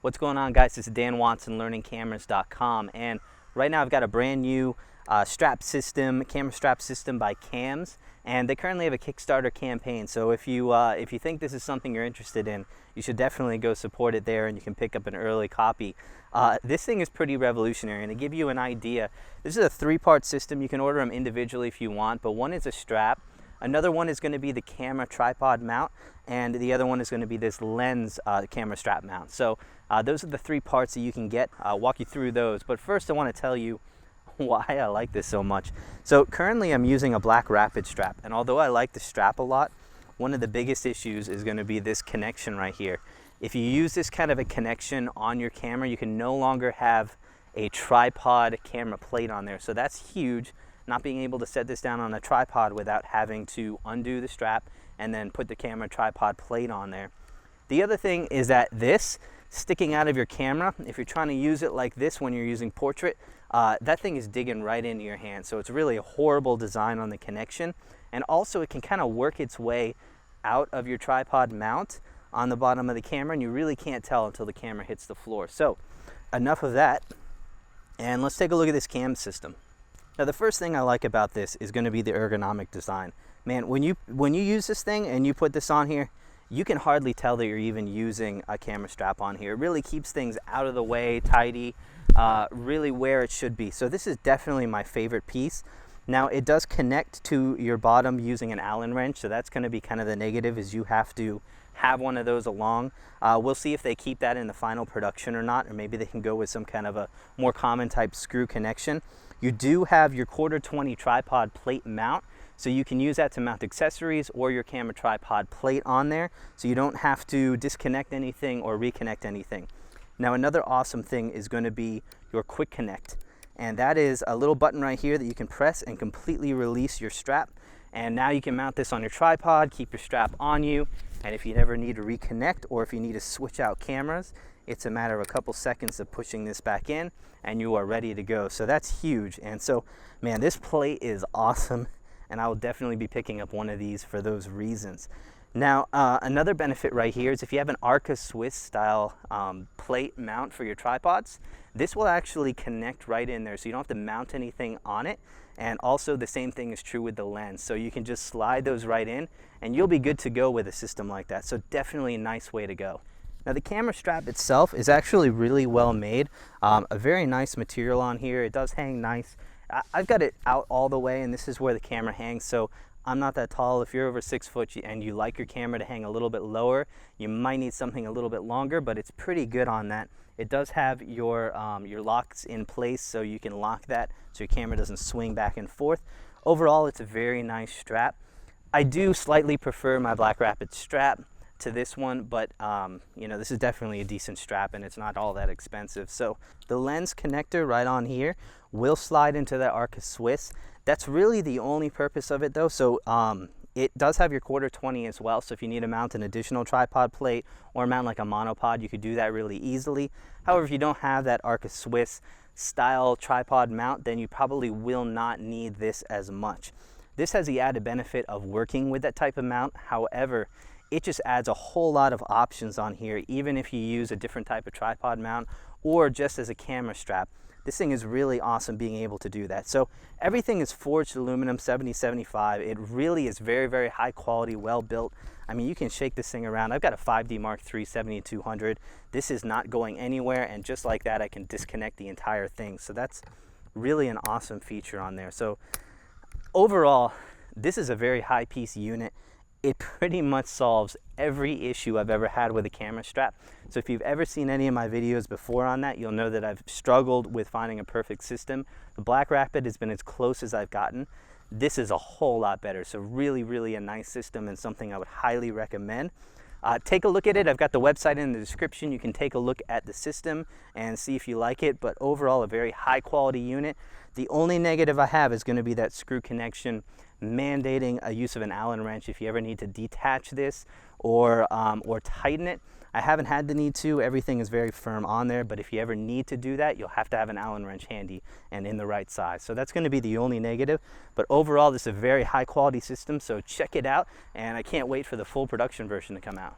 What's going on, guys? This is Dan Watson, learningcameras.com, and right now I've got a brand new strap system, camera strap system by Cams, and they currently have a Kickstarter campaign. So if you think this is something you're interested in, you should definitely go support it there, and you can pick up an early copy. This thing is pretty revolutionary, and to give you an idea, this is a 3-part system. You can order them individually if you want, but one is a strap. Another one is going to be the camera tripod mount, and the other one is going to be this lens camera strap mount. So those are the 3 parts that you can get. I'll walk you through those, but first I want to tell you why I like this so much. So currently I'm using a black rapid strap, and although I like the strap a lot, one of the biggest issues is going to be this connection right here. If you use this kind of a connection on your camera, you can no longer have a tripod camera plate on there. So that's huge, not being able to set this down on a tripod without having to undo the strap and then put the camera tripod plate on there. The other thing is that this sticking out of your camera, if you're trying to use it like this when you're using portrait, that thing is digging right into your hand. So it's really a horrible design on the connection, and also it can kind of work its way out of your tripod mount on the bottom of the camera, and you really can't tell until the camera hits the floor. So enough of that, and let's take a look at this cam system. Now the first thing I like about this is going to be the ergonomic design. Man, when you use this thing and you put this on here, you can hardly tell that you're even using a camera strap on here. It really keeps things out of the way, tidy, really where it should be. So this is definitely my favorite piece. Now it does connect to your bottom using an Allen wrench, so that's going to be kind of the negative, is you have to have one of those along. We'll see if they keep that in the final production or not, or maybe they can go with some kind of a more common type screw connection. You do have your 1/4 tripod plate mount, so you can use that to mount accessories or your camera tripod plate on there, so you don't have to disconnect anything or reconnect anything. Now another awesome thing is going to be your quick connect, and that is a little button right here that you can press and completely release your strap, and now you can mount this on your tripod, keep your strap on you, and if you ever need to reconnect or if you need to switch out cameras, it's a matter of a couple seconds of pushing this back in and you are ready to go. So that's huge. And so, man, this plate is awesome, and I will definitely be picking up one of these for those reasons. Now, another benefit right here is if you have an Arca Swiss style plate mount for your tripods, this will actually connect right in there, so you don't have to mount anything on it. And also the same thing is true with the lens. So you can just slide those right in and you'll be good to go with a system like that. So definitely a nice way to go. Now the camera strap itself is actually really well made. A very nice material on here. It does hang nice. I've got it out all the way, and this is where the camera hangs. So I'm not that tall. If you're over 6 foot and you like your camera to hang a little bit lower, you might need something a little bit longer, but it's pretty good on that. It does have your locks in place, so you can lock that so your camera doesn't swing back and forth. Overall, it's a very nice strap. I do slightly prefer my Black Rapid strap to this one, but you know, this is definitely a decent strap and it's not all that expensive. So the lens connector right on here will slide into that Arca Swiss. That's really the only purpose of it though. So it does have your 1/4 as well, so if you need to mount an additional tripod plate or mount like a monopod, you could do that really easily. However, if you don't have that Arca Swiss style tripod mount, then you probably will not need this as much. This has the added benefit of working with that type of mount. However, it just adds a whole lot of options on here, even if you use a different type of tripod mount or just as a camera strap. This thing is really awesome being able to do that. So everything is forged aluminum 7075. It really is very, very high quality, well built. I mean, you can shake this thing around. I've got a 5D Mark III 7200. This is not going anywhere, and just like that, I can disconnect the entire thing. So that's really an awesome feature on there. So overall, this is a very high piece unit. It pretty much solves every issue I've ever had with a camera strap. So if you've ever seen any of my videos before on that, you'll know that I've struggled with finding a perfect system. The Black Rapid has been as close as I've gotten. This is a whole lot better. So really, really a nice system and something I would highly recommend. Take a look at it. I've got the website in the description. You can take a look at the system and see if you like it, but overall a very high quality unit. The only negative I have is going to be that screw connection, mandating a use of an Allen wrench if you ever need to detach this or tighten it. I haven't had the need to. Everything is very firm on there, but if you ever need to do that, you'll have to have an Allen wrench handy and in the right size. So that's going to be the only negative, but overall this is a very high quality system, so check it out, and I can't wait for the full production version to come out.